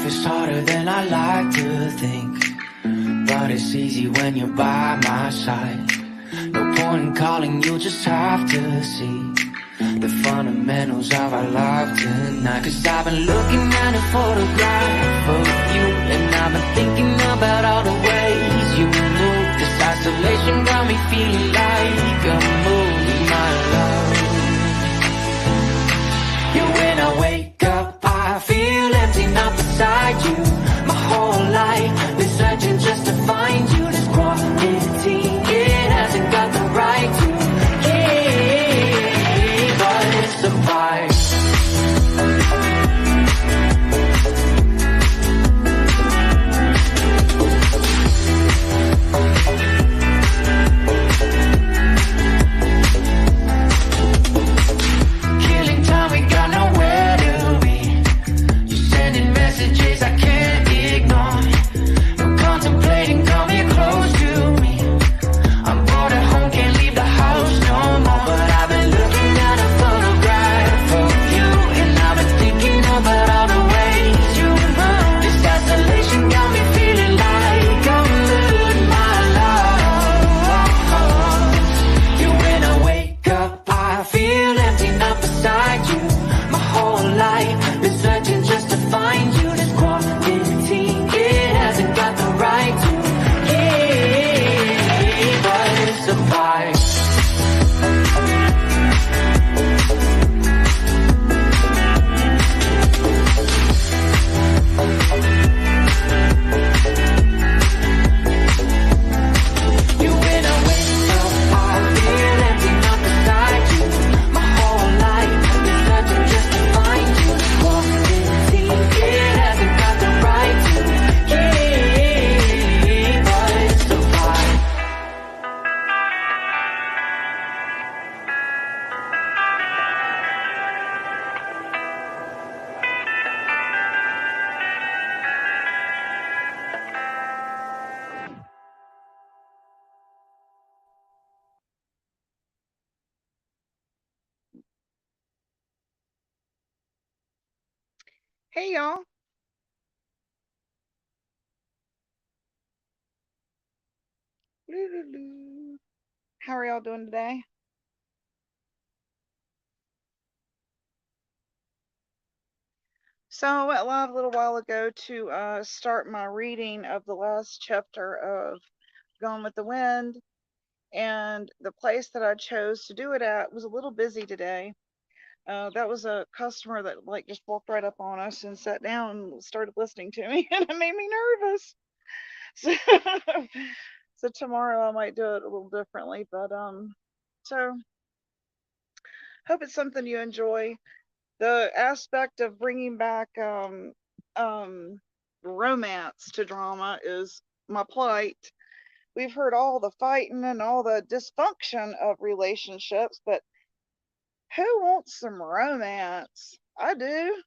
life is harder than I like to think, but it's easy when you're by my side. No point in calling, you just have to see the fundamentals of our life tonight. Cause I've been looking at a photograph of you, and I've been thinking about all the ways you move. This isolation got me feeling like I'm moving my love. Yeah, when I wake up, I feel empty, not beside you. My whole life been searching just to find you. This quality, it hasn't got the right to keep us apart. Killing time, we got nowhere to be. You're sending messages I can't ignore. I'm contemplating coming close to me. I'm bored at home, can't leave the house no more. But I've been looking at a photograph of you, and I've been thinking about all the ways you move. This isolation got me feeling like I'm losing my love. Yeah, when I wake up, I feel empty, not beside you. My whole life been searching just to find you. This quality, it hasn't got the right to keep us apart. You, when I wake up, I feel empty, not beside you. My whole life been searching just to find you. This quality, it hasn't got the right to keep us apart. Hey y'all. Loo-loo-loo. How are y'all doing today? So I went live a little while ago to start my reading of the last chapter of Gone with the Wind, and the place that I chose to do it at was a little busy today. That was a customer that like just walked right up on us and sat down and started listening to me, and it made me nervous. So, so tomorrow I might do it a little differently, but so hope it's something you enjoy. The aspect of bringing back um romance to drama is my plight. We've heard all the fighting and all the dysfunction of relationships, but who wants some romance? I do.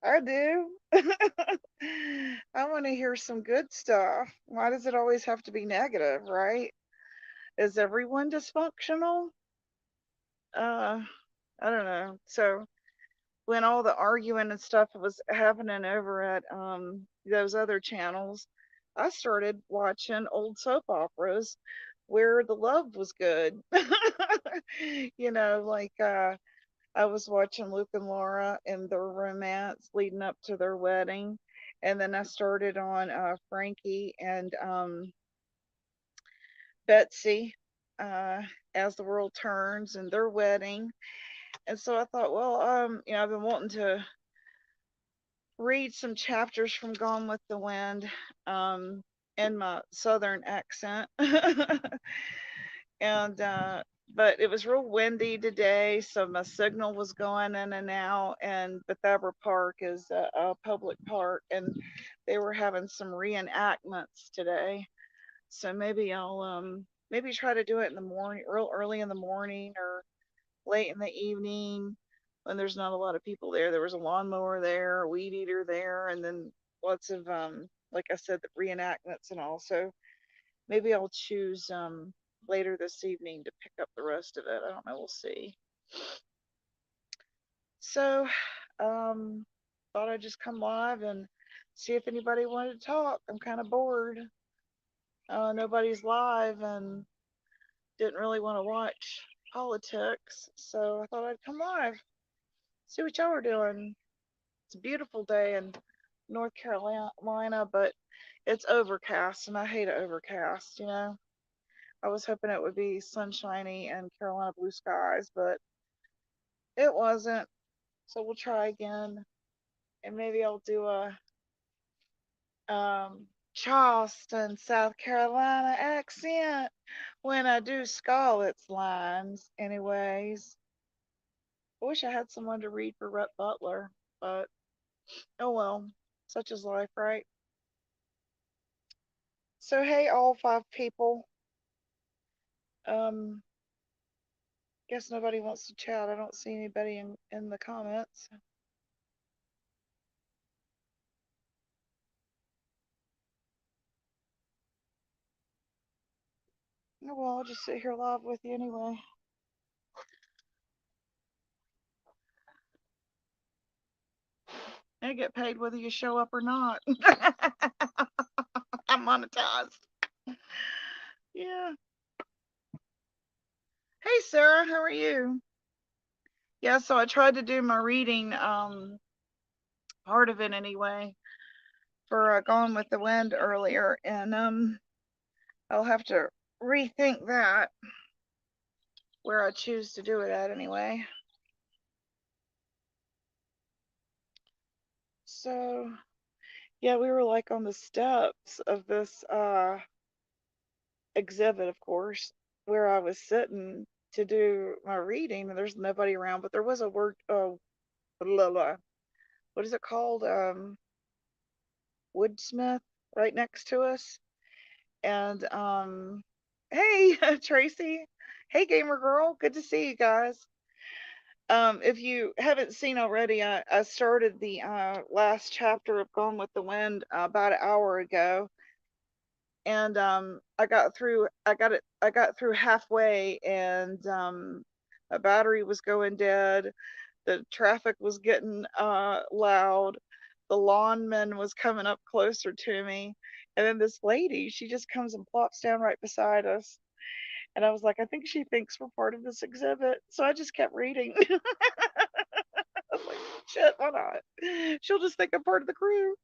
I do. I want to hear some good stuff. Why does it always have to be negative, right? Is everyone dysfunctional? Uh, I don't know. So when all the arguing and stuff was happening over at those other channels, I started watching old soap operas where the love was good. Like I was watching Luke and Laura and their romance leading up to their wedding. And then I started on Frankie and Betsy, uh, as the world turns and their wedding. And so I thought, well, I've been wanting to read some chapters from Gone with the Wind in my southern accent. and but it was real windy today, so my signal was going in and out. And Bethabra Park is a public park, and they were having some reenactments today. So maybe I'll maybe try to do it in the morning, real early in the morning, or late in the evening when there's not a lot of people there. There was a lawnmower there, a weed eater there, and then lots of like I said, the reenactments and all. So maybe I'll choose later this evening to pick up the rest of it. I don't know, we'll see. So thought I'd just come live and see if anybody wanted to talk. I'm kind of bored. Nobody's live and didn't really want to watch politics, so I thought I'd come live, see what y'all are doing. It's a beautiful day in North Carolina, but it's overcast, and I hate it overcast, you know. I was hoping it would be sunshiny and Carolina blue skies, but it wasn't. So we'll try again, and maybe I'll do a Charleston, South Carolina accent when I do Scarlett's lines. Anyways, I wish I had someone to read for Rhett Butler, but oh well, such is life, right? So hey, all five people. Um, guess nobody wants to chat. I don't see anybody in the comments. Oh well, I'll just sit here live with you anyway. I get paid whether you show up or not. I'm monetized. Yeah. Hey Sarah, how are you? Yeah, so I tried to do my reading, part of it anyway, for Gone with the Wind earlier, and I'll have to rethink that where I choose to do it at anyway. So yeah, we were like on the steps of this exhibit, of course, where I was sitting to do my reading, and there's nobody around, but there was a word, blah, blah, what is it called? Woodsmith right next to us. And hey, Tracy. Hey, gamer girl. Good to see you guys. If you haven't seen already, I started the last chapter of Gone with the Wind about an hour ago, and I got through halfway, and my battery was going dead. The traffic was getting loud. The lawnman was coming up closer to me, and then this lady, she just comes and plops down right beside us. And I was like, I think she thinks we're part of this exhibit. So I just kept reading. I was like, shit, why not? She'll just think I'm part of the crew.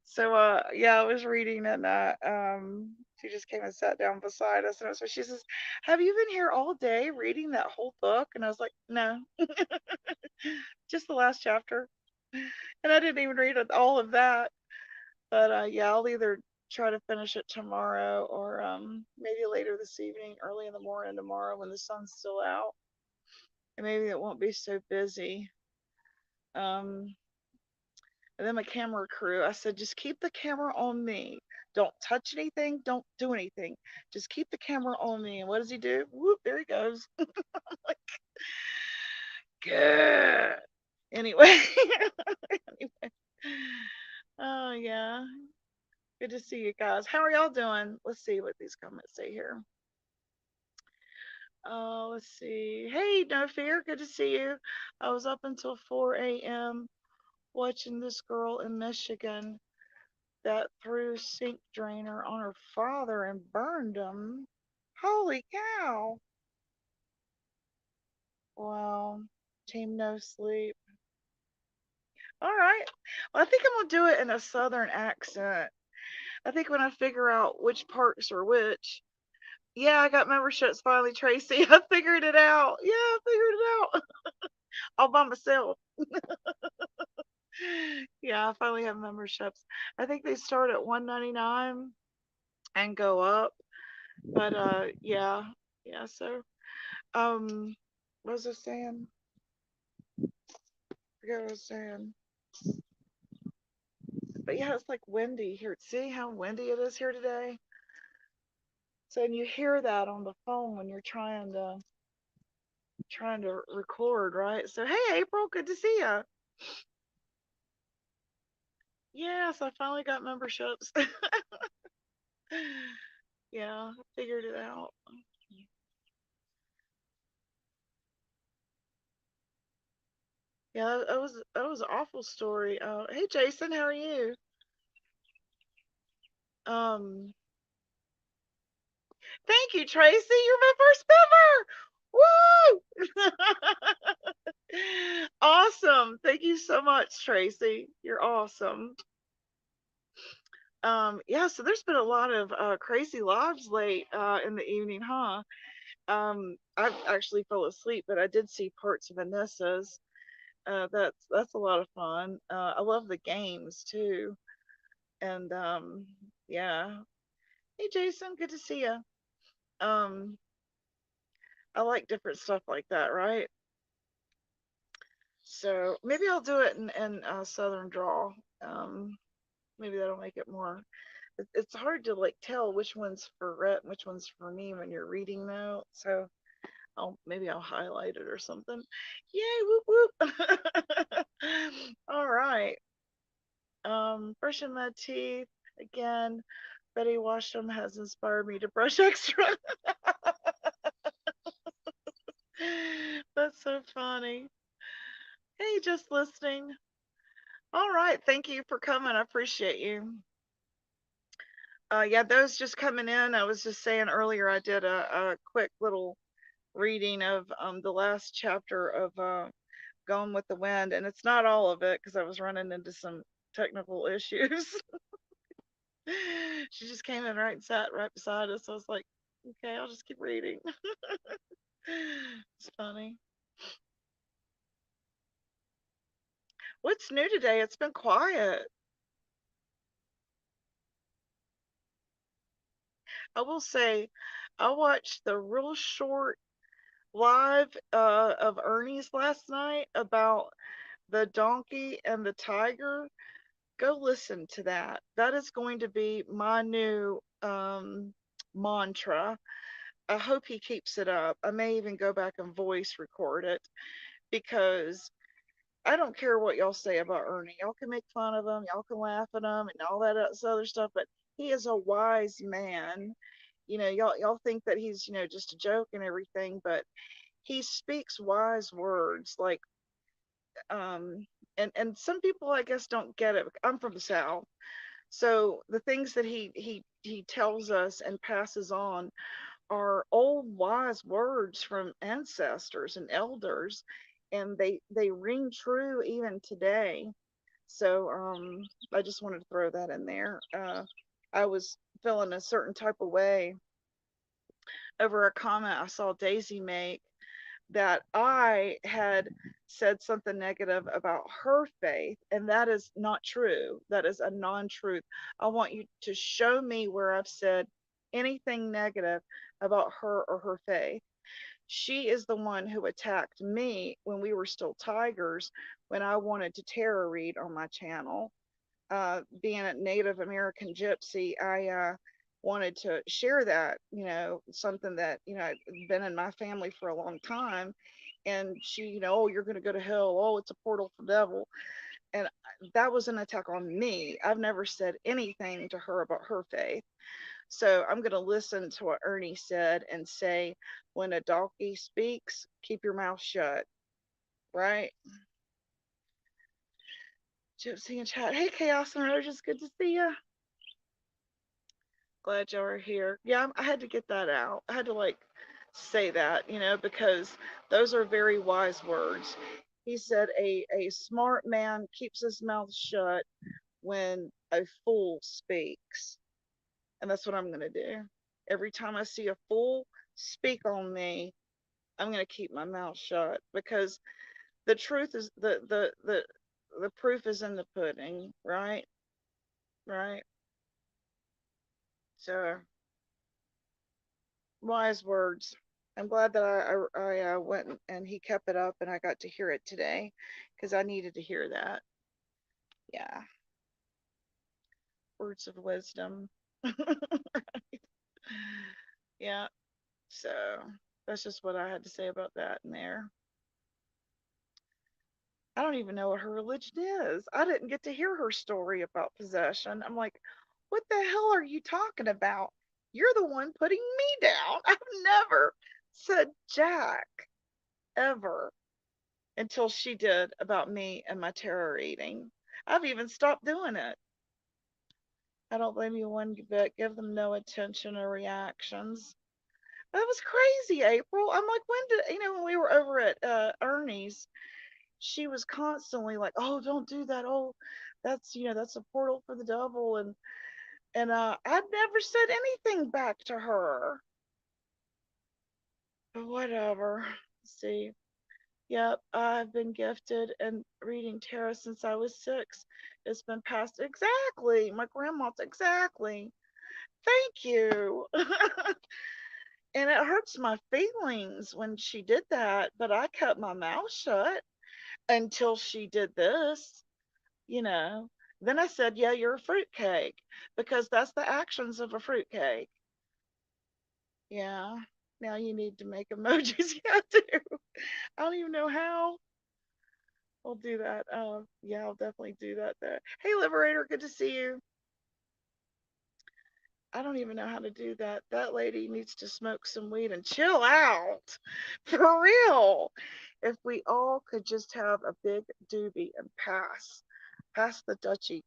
So yeah, I was reading, and she just came and sat down beside us, and so she says, have you been here all day reading that whole book? And I was like, no, just the last chapter. And I didn't even read all of that. But yeah, I'll either try to finish it tomorrow, or maybe later this evening, early in the morning tomorrow when the sun's still out. And maybe it won't be so busy. Um, and then my camera crew, I said, just keep the camera on me. Don't touch anything. Don't do anything. Just keep the camera on me. And what does he do? Whoop, there he goes. Like, good. Anyway. Anyway. Oh, yeah. Good to see you guys. How are y'all doing? Let's see what these comments say here. Let's see. Hey, No Fear. Good to see you. I was up until 4 a.m. watching this girl in Michigan that threw sink drainer on her father and burned him. Holy cow. Wow. Team No Sleep. All right. Well, I think I'm going to do it in a southern accent. I think when I figure out which parts are which. Yeah, I got memberships finally, Tracy. I figured it out. Yeah, I figured it out all by myself. Yeah, I finally have memberships. I think they start at 199 and go up. But yeah. Yeah, so what was I saying? I forget what I was saying. But yeah, it's like windy here. See how windy it is here today? So and you hear that on the phone when you're trying to record, right? So hey April, good to see you. Yes, I finally got memberships. Yeah, I figured it out. Yeah, that was an awful story. Hey Jason, how are you? Um, Thank you, Tracy. You're my first member. Woo! Awesome. Thank you so much, Tracy. You're awesome. Yeah, so there's been a lot of crazy lives late in the evening, huh? I actually fell asleep, but I did see parts of Anessa's. That's a lot of fun. I love the games too. And yeah. Hey Jason, good to see you. Um I like different stuff like that, right? So maybe I'll do it in Southern Draw. Um, Maybe that'll make it more. It's hard to like tell which one's for Rhett and which one's for me when you're reading though. So maybe I'll highlight it or something. Yay! Whoop whoop. All right. Brushing my teeth again. Betty Washam has inspired me to brush extra. That's so funny. Hey, just listening. All right, thank you for coming. I appreciate you. Yeah, those just coming in. I was just saying earlier, I did a quick little reading of the last chapter of Gone with the Wind, and it's not all of it because I was running into some technical issues. She just came in right and sat right beside us. So I was like, okay, I'll just keep reading. It's funny. What's new today? It's been quiet. I will say, I watched the real short live of Ernie's last night about the donkey and the tiger. Go listen to that. That is going to be my new mantra. I hope he keeps it up. I may even go back and voice record it because I don't care what y'all say about Ernie. Y'all can make fun of him, y'all can laugh at him, and all that other stuff, but he is a wise man. You know, y'all think that he's just a joke and everything, but he speaks wise words like um and some people I guess don't get it. I'm from the South, so the things that he tells us and passes on are old wise words from ancestors and elders, and they ring true even today. So I just wanted to throw that in there. I was feeling a certain type of way over a comment I saw Daisy make, that I had said something negative about her faith, and that is not true. That is a non truth. I want you to show me where I've said anything negative about her or her faith. She is the one who attacked me when we were still tigers, when I wanted to tarot read on my channel. Being a Native American gypsy, I wanted to share that, something that, had been in my family for a long time. And she, oh, you're going to go to hell. Oh, it's a portal for devil. And that was an attack on me. I've never said anything to her about her faith. So I'm going to listen to what Ernie said and say, when a donkey speaks, keep your mouth shut. Right? Gypsy and chat. Hey, Chaos and Roses. Good to see you. Glad y'all are here. Yeah, I had to get that out. I had to like say that, because those are very wise words. He said a smart man keeps his mouth shut when a fool speaks. And that's what I'm going to do. Every time I see a fool speak on me, I'm going to keep my mouth shut, because the truth is the proof is in the pudding, right? Right? So wise words. I'm glad that I went and he kept it up and I got to hear it today, because I needed to hear that. Yeah, words of wisdom. Yeah, so that's just what I had to say about that in there. I don't even know what her religion is. I didn't get to hear her story about possession. I'm like, what the hell are you talking about? You're the one putting me down. I've never said Jack ever until she did about me and my tarot reading. I've even stopped doing it. I don't blame you one bit. Give them no attention or reactions. That was crazy, April. I'm like, when did when we were over at Ernie's, she was constantly like, "Oh, don't do that. Oh, that's a portal for the devil." And I'd never said anything back to her. But whatever. See, yep, I've been gifted and reading tarot since I was 6. It's been passed exactly. My grandma's exactly. Thank you. And it hurts my feelings when she did that, but I kept my mouth shut until she did this, you know. Then I said, "Yeah, you're a fruitcake," because that's the actions of a fruitcake. Yeah. Now you need to make emojis. Yeah, I do. I don't even know how. I'll do that. Yeah, I'll definitely do that there. Hey, Liberator, good to see you. I don't even know how to do that. That lady needs to smoke some weed and chill out. For real. If we all could just have a big doobie and pass the Dutchie.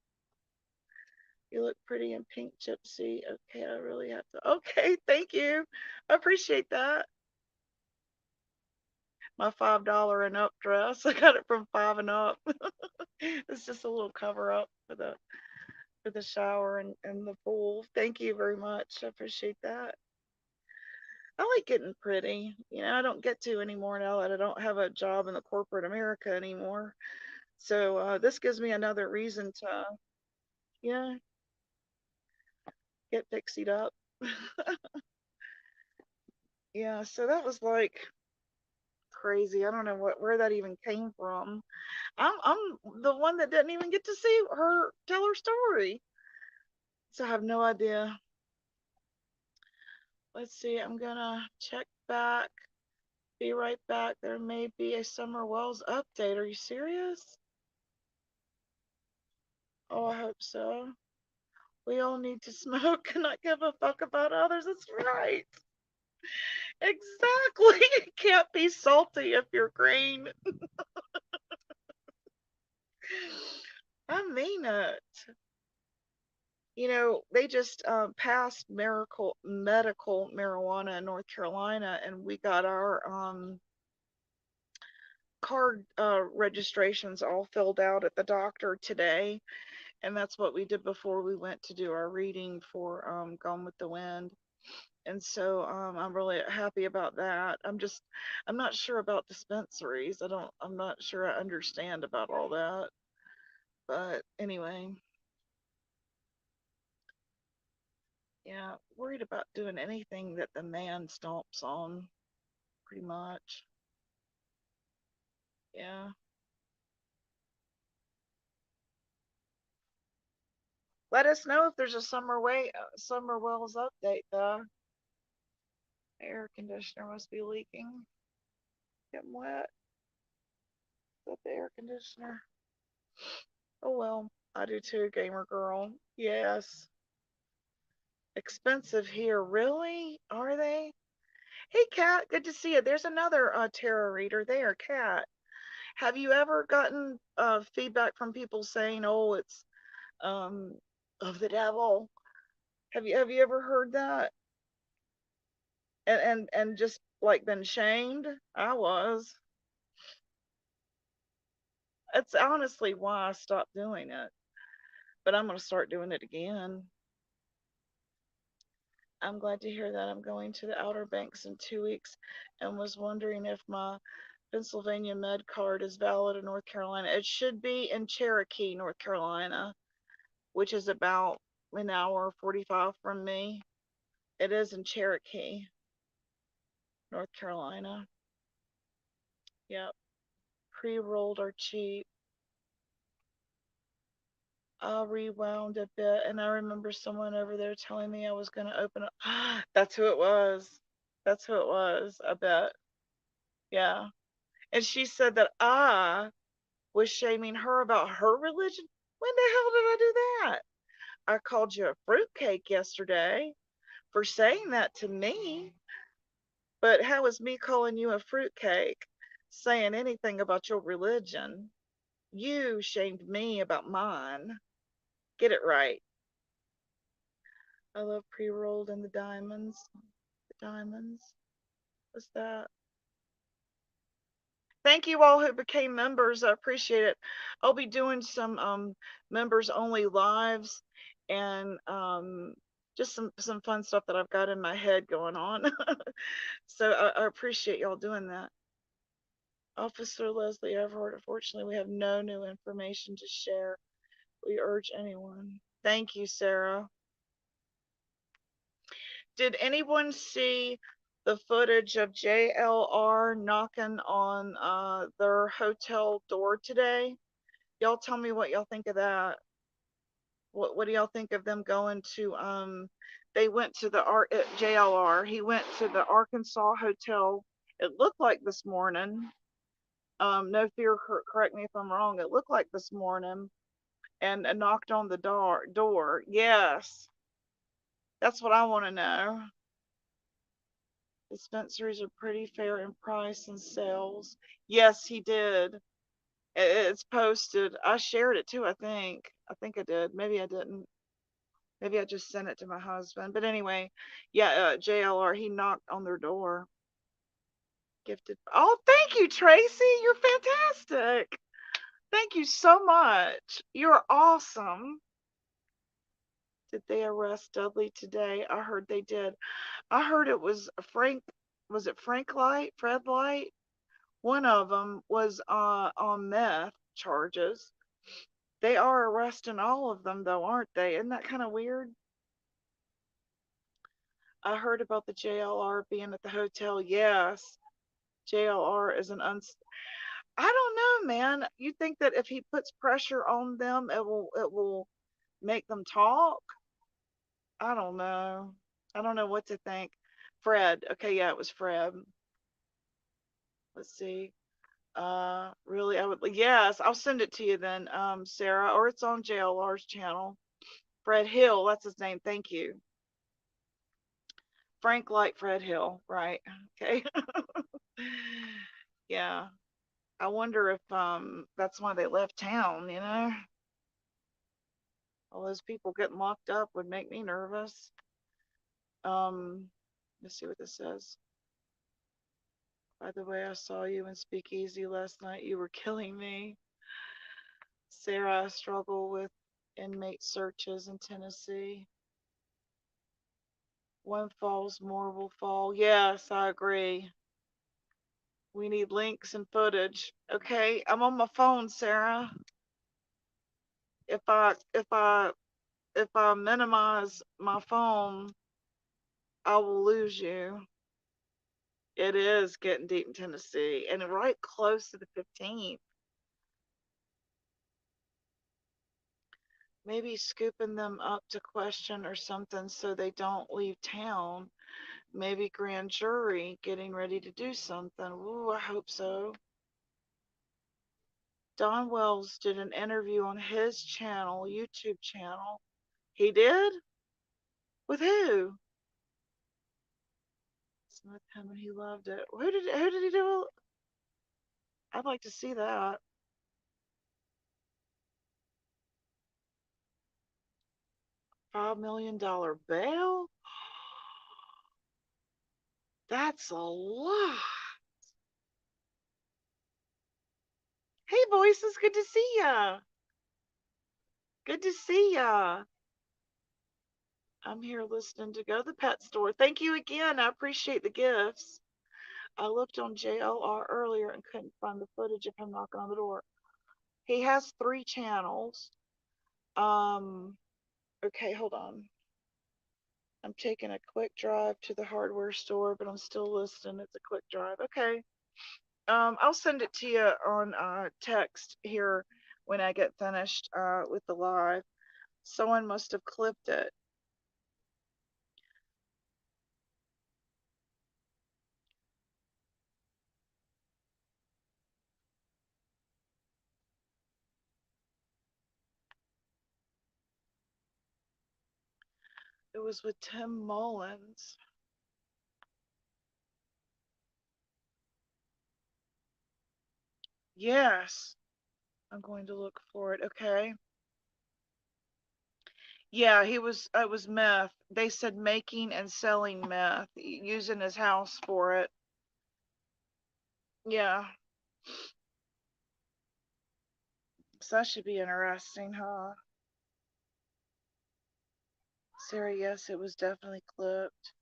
You look pretty in pink, Gypsy. Okay, I really have to. Okay, thank you. I appreciate that. My $5 and up dress. I got it from Five and Up. It's just a little cover up for the shower and the pool. Thank you very much. I appreciate that. I like getting pretty. I don't get to anymore now that I don't have a job in the corporate America anymore. So this gives me another reason to, yeah, get fixied up. Yeah, so that was like crazy. I don't know where that even came from. I'm the one that didn't even get to see her tell her story, so I have no idea. Let's see. I'm gonna check back. Be right back. There may be a Summer Wells update. Are you serious? Oh, I hope so. We all need to smoke and not give a fuck about others. That's right. Exactly. You can't be salty if you're green. I mean it. They just passed medical marijuana in North Carolina, and we got our card registrations all filled out at the doctor today, and that's what we did before we went to do our reading for Gone with the Wind. And so I'm really happy about that. I'm not sure about dispensaries. I'm not sure I understand about all that. But anyway, yeah, worried about doing anything that the man stomps on, pretty much. Yeah. Let us know if there's a Summer Wells update though. The air conditioner must be leaking. Getting wet. Is that the air conditioner? Oh well, I do too, gamer girl. Yes. Expensive here, really? Are they? Hey, Kat, good to see you. There's another tarot reader there, Kat. Have you ever gotten feedback from people saying, "Oh, it's um of the devil"? Have you ever heard that? And just like been shamed? I was. It's honestly why I stopped doing it, but I'm gonna start doing it again. I'm glad to hear that. I'm going to the Outer Banks in 2 weeks and was wondering if my Pennsylvania med card is valid in North Carolina. It should be in Cherokee, North Carolina, which is about an hour 45 from me. It is in Cherokee, North Carolina. Yep. Pre-rolled are cheap. I rewound a bit and I remember someone over there telling me I was going to open up. That's who it was. That's who it was, I bet. Yeah. And she said that I was shaming her about her religion. When the hell did I do that? I called you a fruitcake yesterday for saying that to me, but how is me calling you a fruitcake saying anything about your religion? You shamed me about mine. Get it right. I love pre-rolled and the diamonds. The diamonds. What's that? Thank you all who became members. I appreciate it. I'll be doing some members only lives and just some fun stuff that I've got in my head going on. So I appreciate y'all doing that. Officer Leslie Everhart, unfortunately, we have no new information to share. We urge anyone. Thank you, Sarah. Did anyone see the footage of JLR knocking on their hotel door today? Y'all tell me what y'all think of that. What do y'all think of them going to they went to the JLR. He went to the Arkansas hotel. It looked like this morning. No fear, correct me if I'm wrong. It looked like this morning and knocked on the door. Yes. That's what I want to know. Dispensaries are pretty fair in price and sales. Yes, he did. It's posted. I shared it too, I think. I think I did. Maybe I didn't. Maybe I just sent it to my husband. But anyway, yeah, JLR, he knocked on their door. Gifted. Oh, thank you, Tracy. You're fantastic. Thank you so much. You're awesome. Did they arrest Dudley today? I heard they did. I heard it was Frank. Was it Frank Light? Fred Light? One of them was on meth charges. They are arresting all of them, though, aren't they? Isn't that kind of weird? I heard about the JLR being at the hotel. Yes, JLR is an I don't know, man. You think that if he puts pressure on them, it will make them talk? I don't know. I don't know what to think. Fred. Okay, yeah, it was Fred. Let's see. Really, I would. Yes, I'll send it to you then, Sarah, or it's on JLR's channel. Fred Hill, that's his name. Thank you. Frank like Fred Hill, right? Okay. Yeah. I wonder if that's why they left town, you know? All those people getting locked up would make me nervous. Let's see what this says. By the way, I saw you in Speakeasy last night. You were killing me. Sarah, I struggle with inmate searches in Tennessee. One falls, more will fall. Yes, I agree. We need links and footage. Okay, I'm on my phone, Sarah. If I minimize my phone, I will lose you. It is getting deep in Tennessee and right close to the 15th. Maybe scooping them up to question or something so they don't leave town. Maybe grand jury getting ready to do something. Ooh, I hope so. Don Wells did an interview on his channel, YouTube channel. He did? With who? It's with him and he loved it. Who did he do? I'd like to see that. $5 million bail? That's a lot. Hey, voices, good to see ya. Good to see ya. I'm here listening to Go to the Pet Store. Thank you again. I appreciate the gifts. I looked on JLR earlier and couldn't find the footage of him knocking on the door. He has 3 channels. Okay, hold on. I'm taking a quick drive to the hardware store, but I'm still listening. It's a quick drive. Okay. I'll send it to you on text here when I get finished with the live. Someone must have clipped it. It was with Tim Mullins. Yes. I'm going to look for it. Okay. Yeah, he was. It was meth. They said making and selling meth, using his house for it. Yeah, so that should be interesting, huh? Sarah, yes, it was definitely clipped.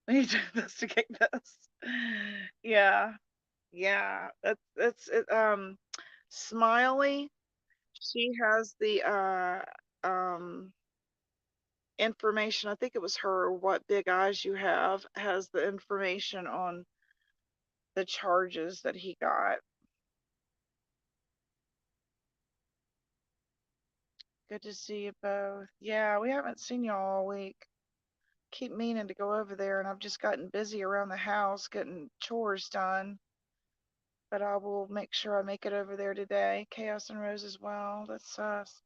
We need to investigate this. Yeah, yeah. Smiley. She has the information. I think it was her. What big eyes you have has the information on the charges that he got. Good to see you both. Yeah, we haven't seen you all week. Keep meaning to go over there, and I've just gotten busy around the house getting chores done. But I will make sure I make it over there today. Chaos and Rose as well. That's us.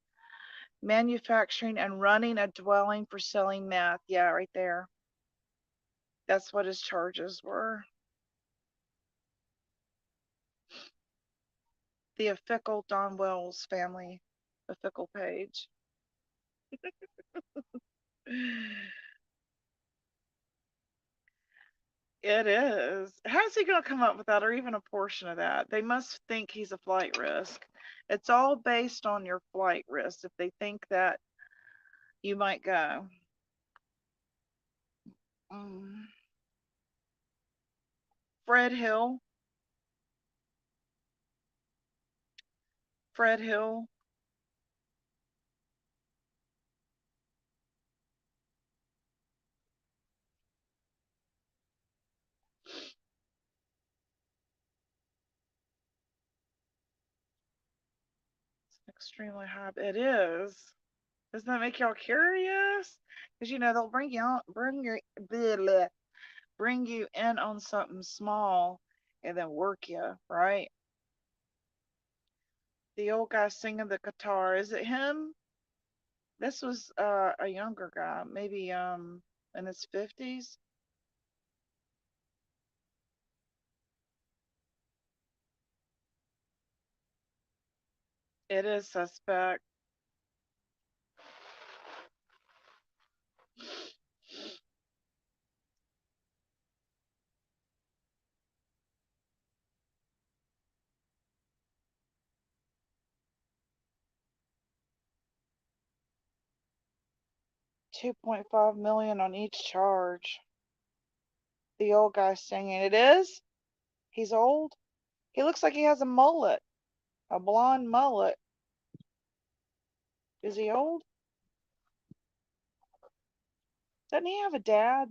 Manufacturing and running a dwelling for selling meth. Yeah, right there. That's what his charges were. The Official Don Wells family. Official page. It is. How's he going to come up with that or even a portion of that? They must think he's a flight risk. It's all based on your flight risk if they think that you might go. Mm. Fred Hill. Fred Hill. Extremely high. It is. Doesn't that make y'all curious? Because they'll bring you on, bring you in on something small, and then work you, right? The old guy singing the guitar, is it him? This was a younger guy, maybe in his 50s. It is suspect. 2.5 million on each charge. The old guy singing. It is? He's old? He looks like he has a mullet, a blonde mullet. Is he old? Doesn't he have a dad?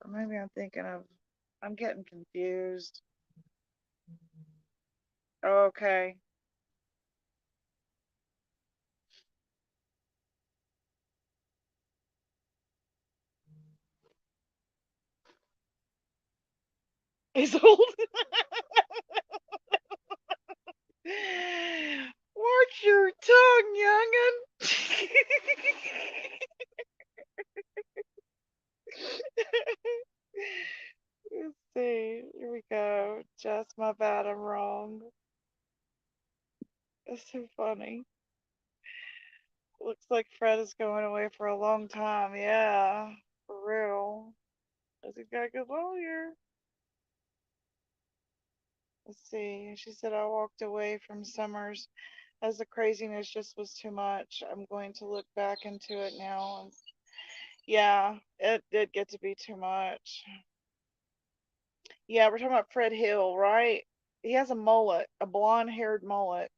Or maybe I'm getting confused. Okay. He's old. Watch your tongue, young'un. Let's see. Here we go. Just my bad. I'm wrong. It's so funny. Looks like Fred is going away for a long time. Yeah, for real. Cause he's got a good lawyer. Let's see. She said I walked away from Summers as the craziness just was too much. I'm going to look back into it now. And yeah, it did get to be too much. Yeah, we're talking about Fred Hill, right? He has a mullet, a blonde haired mullet.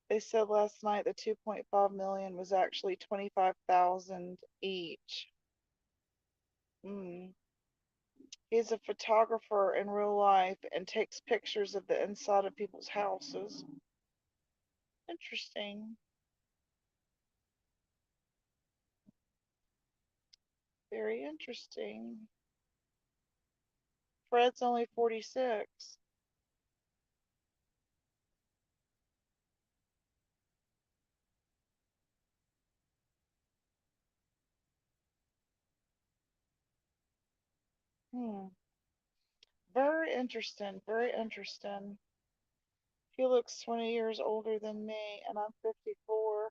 They said last night the 2.5 million was actually 25,000 each. Mm. He's a photographer in real life and takes pictures of the inside of people's houses. Interesting. Very interesting. Fred's only 46. Hmm. Very interesting. Very interesting. He looks 20 years older than me, and I'm 54.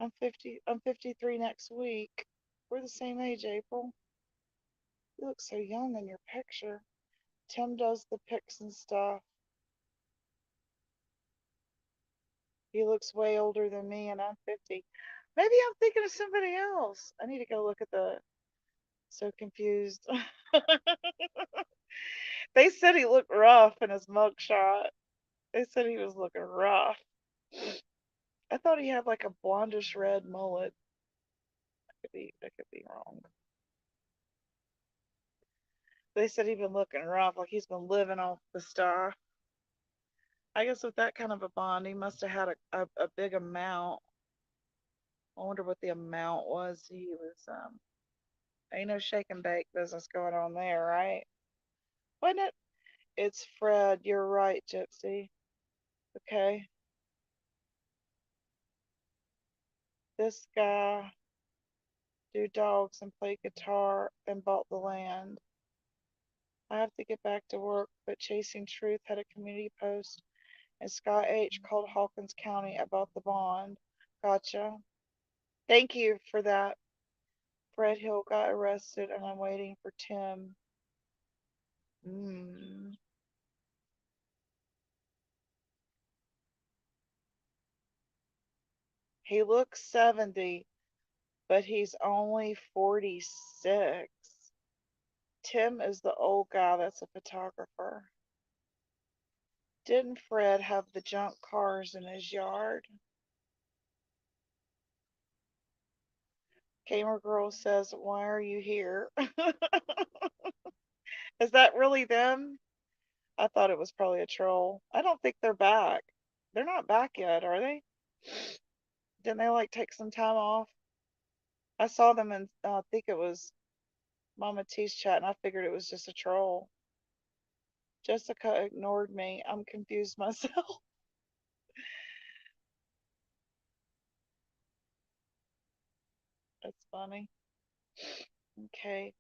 I'm 53 next week. We're the same age, April. You look so young in your picture. Tim does the pics and stuff. He looks way older than me, and I'm 50. Maybe I'm thinking of somebody else. I need to go look at the. So confused. They said he looked rough in his mugshot. They said he was looking rough. I thought he had like a blondish red mullet. That could be wrong. They said he'd been looking rough, like he's been living off the stuff. I guess with that kind of a bond, he must have had a big amount. I wonder what the amount was. He was ain't no shake and bake business going on there, right? Wasn't it? It's Fred. You're right, Gypsy. Okay. This guy do dogs and play guitar and bought the land. I have to get back to work, but Chasing Truth had a community post and Scott H. called Hawkins County about the bond. Gotcha. Thank you for that. Fred Hill got arrested and I'm waiting for Tim. Mm. He looks 70, but he's only 46. Tim is the old guy that's a photographer. Didn't Fred have the junk cars in his yard? Gamer Girl says, "Why are you here?" Is that really them? I thought it was probably a troll. I don't think they're back. They're not back yet, are they? Didn't they like take some time off? I saw them and I think it was Mama T's chat, and I figured it was just a troll. Jessica ignored me. I'm confused myself. That's funny. Okay.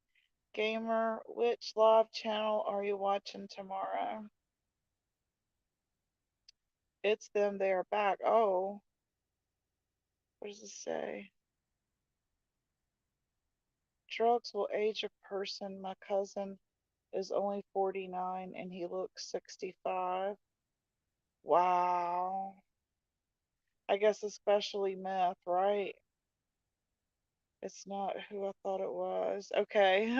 Gamer, which live channel are you watching tomorrow? It's them. They are back. Oh, what does it say? Drugs will age a person. My cousin is only 49 and he looks 65. Wow. I guess especially meth, right? It's not who I thought it was. Okay.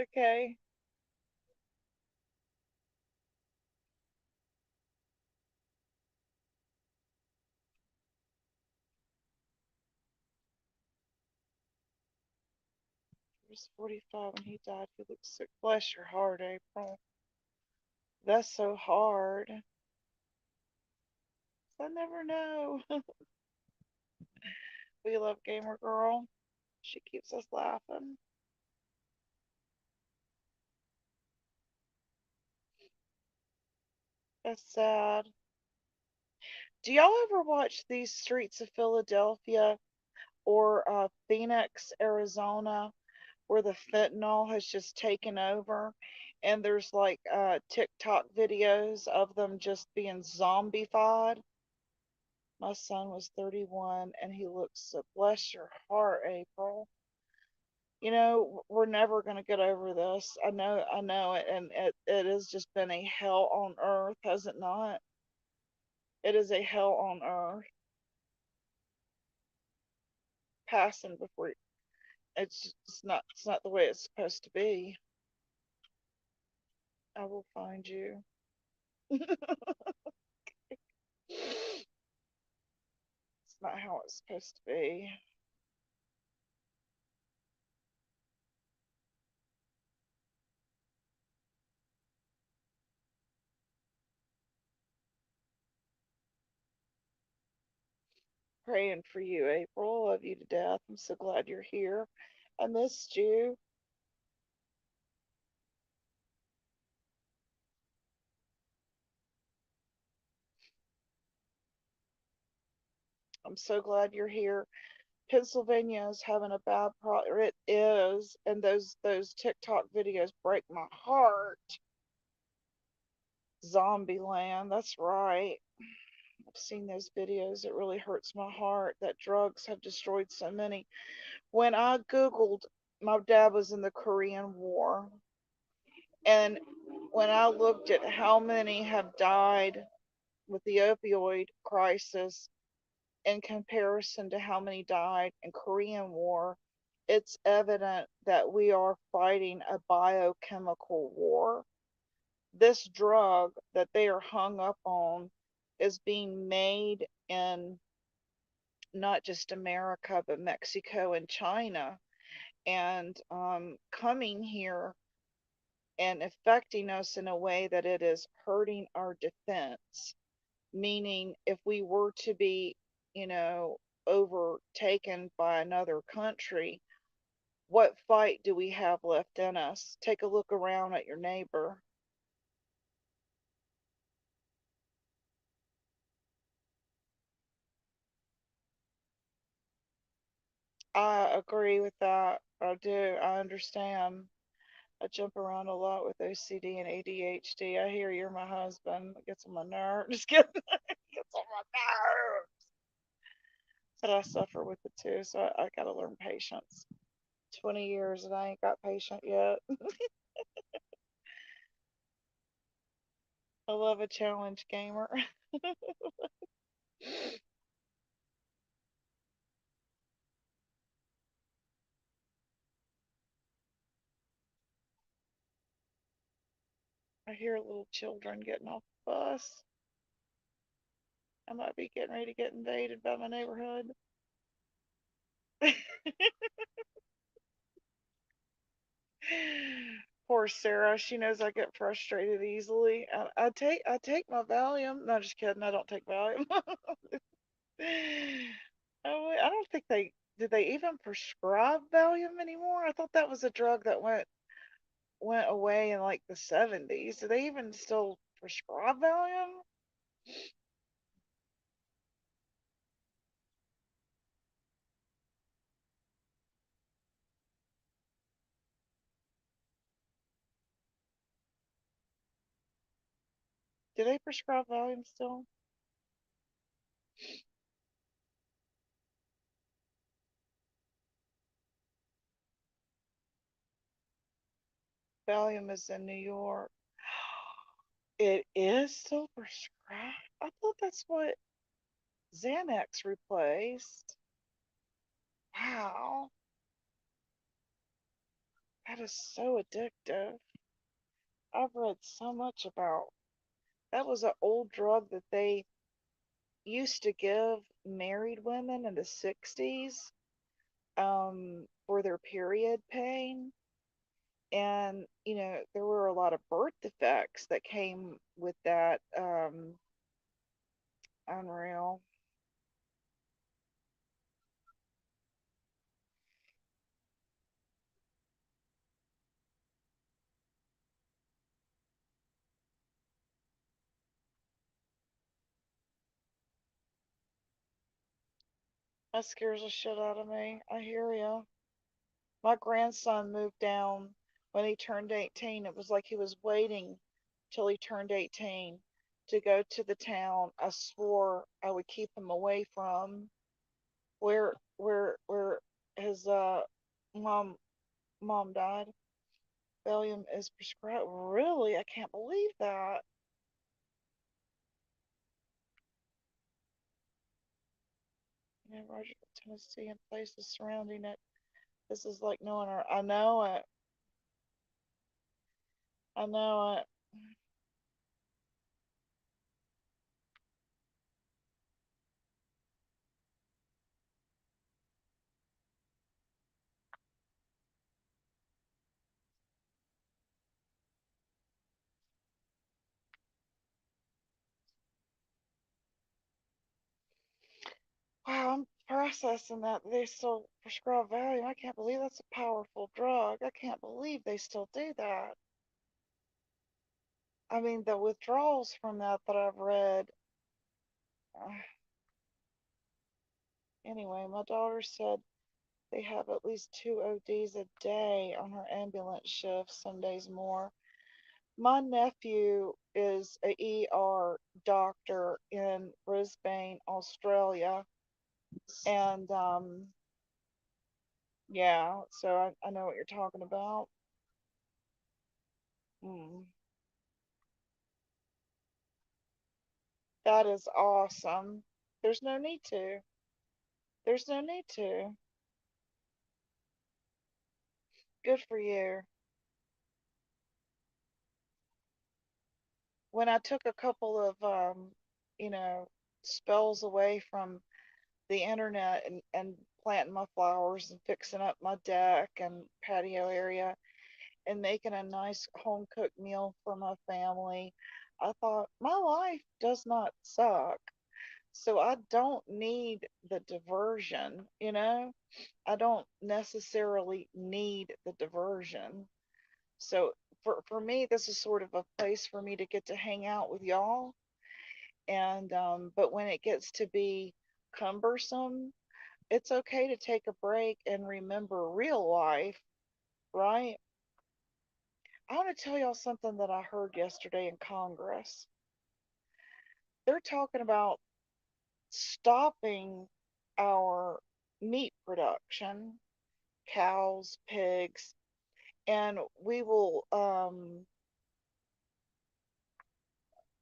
Okay. He was 45 when he died. He looks sick. Bless your heart, April. That's so hard. I never know. We love Gamer Girl. She keeps us laughing. That's sad. Do y'all ever watch these streets of Philadelphia or Phoenix, Arizona, where the fentanyl has just taken over? And there's like TikTok videos of them just being zombified. My son was 31 and he looks so, bless your heart, April. You know, we're never going to get over this. I know it, and it has just been a hell on earth, has it not? It is a hell on earth. Passing before it's not the way it's supposed to be. I will find you. It's not how it's supposed to be. Praying for you, April. Love you to death. I'm so glad you're here. I missed you. I'm so glad you're here. Pennsylvania is having a bad problem. It is, and those TikTok videos break my heart. Zombie land. That's right. I've seen those videos. It really hurts my heart that drugs have destroyed so many. When I Googled, my dad was in the Korean War, and when I looked at how many have died with the opioid crisis in comparison to how many died in Korean War, it's evident that we are fighting a biochemical war. This drug that they are hung up on is being made in not just America, but Mexico and China, and coming here and affecting us in a way that it is hurting our defense. Meaning, if we were to be, you know, overtaken by another country, what fight do we have left in us? Take a look around at your neighbor. I agree with that. I do. I understand. I jump around a lot with OCD and ADHD. I hear you're my husband. It gets on my nerves. Just kidding. It gets on my nerves. But I suffer with it too, so I gotta learn patience. 20 years and I ain't got patient yet. I love a challenge gamer. I hear little children getting off the bus. I might be getting ready to get invaded by my neighborhood. Poor Sarah. She knows I get frustrated easily. I take my Valium. No, just kidding. I don't take Valium. Oh, I don't think they did. They even prescribe Valium anymore? I thought that was a drug that went away in like the 70s. Do they even still prescribe Valium? Do they prescribe Valium still? Valium is in New York. It is still prescribed. I thought that's what Xanax replaced. Wow, that is so addictive. I've read so much about that. Was an old drug that they used to give married women in the 60s for their period pain. And, there were a lot of birth defects that came with that. Unreal. That scares the shit out of me. I hear ya. My grandson moved down when he turned 18. It was like he was waiting till he turned 18 to go to the town I swore I would keep him away from, where his mom died. Valium is prescribed. Really? I can't believe that. Roger, Tennessee, and places surrounding it. This is like knowing her. I know it. I know it. Wow, I'm processing that they still prescribe Valium. I can't believe that's a powerful drug. I can't believe they still do that. I mean, the withdrawals from that I've read. Uh, anyway, my daughter said they have at least two ODs a day on her ambulance shift, some days more. My nephew is a ER doctor in Brisbane, Australia, and yeah, so I know what you're talking about. Mm, that is awesome. There's no need to. There's no need to. Good for you. When I took a couple of you know, spells away from the internet and planting my flowers and fixing up my deck and patio area and making a nice home cooked meal for my family, I thought my life does not suck. So I don't need the diversion, you know? I don't necessarily need the diversion. So for me, this is sort of a place for me to get to hang out with y'all. And but when it gets to be cumbersome, it's okay to take a break and remember real life, right? I want to tell y'all something that I heard yesterday in Congress. They're talking about stopping our meat production, cows, pigs, and we will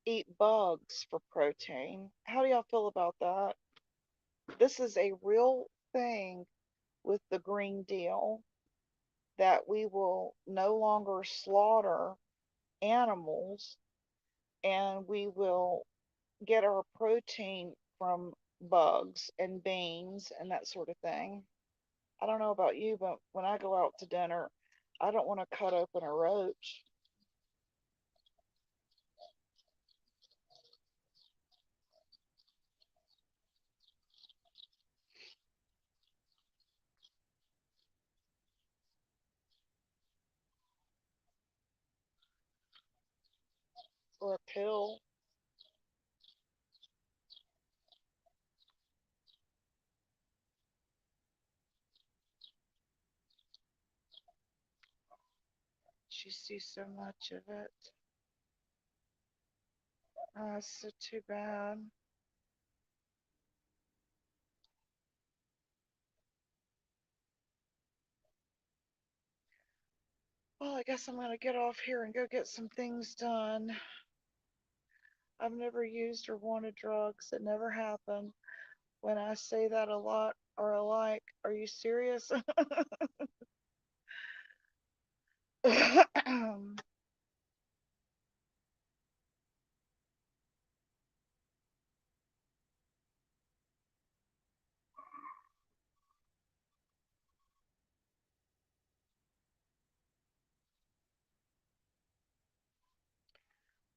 eat bugs for protein. How do y'all feel about that? This is a real thing with the Green Deal, that we will no longer slaughter animals and we will get our protein from bugs and beans and that sort of thing. I don't know about you, but when I go out to dinner, I don't want to cut open a roach or a pill. She sees so much of it. Oh, it's so too bad. Well, I guess I'm going to get off here and go get some things done. I've never used or wanted drugs. It never happened. When I say that a lot are alike, are you serious?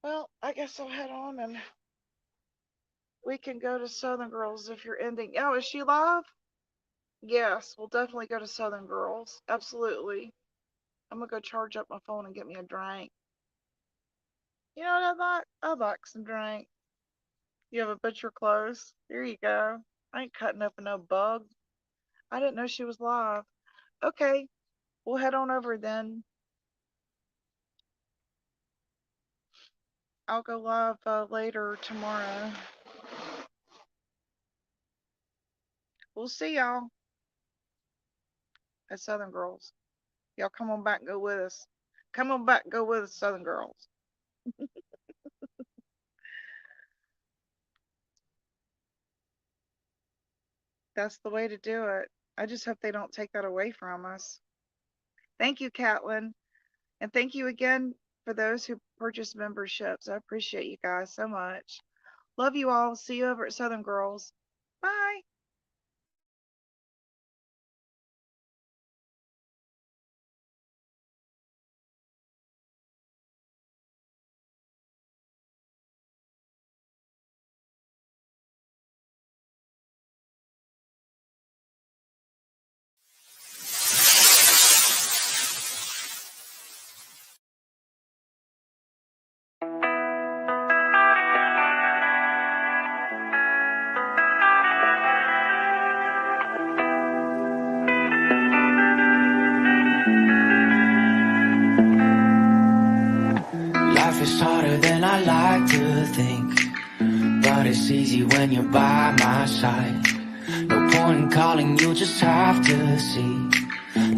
Well, I guess I'll head on and we can go to Southern Girls if you're ending. Oh, is she live? Yes, we'll definitely go to Southern Girls. Absolutely. I'm gonna go charge up my phone and get me a drink. You know what I'd like? I'd like some drink. You have a butcher close? Here you go. I ain't cutting up no bug. I didn't know she was live. Okay, we'll head on over then. I'll go live later tomorrow. We'll see y'all at Southern Girls. Y'all come on back and go with us. Come on back and go with us, Southern Girls. That's the way to do it. I just hope they don't take that away from us. Thank you, Catlin. And thank you again for those who purchased memberships. I appreciate you guys so much. Love you all. See you over at Southern Girls. Bye. life is harder than I like to think, but it's easy when you're by my side. No point in calling, you just have to see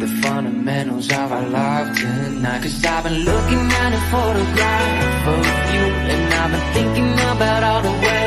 the fundamentals of our life tonight. 'Cause I've been looking at a photograph of you, and I've been thinking about all the ways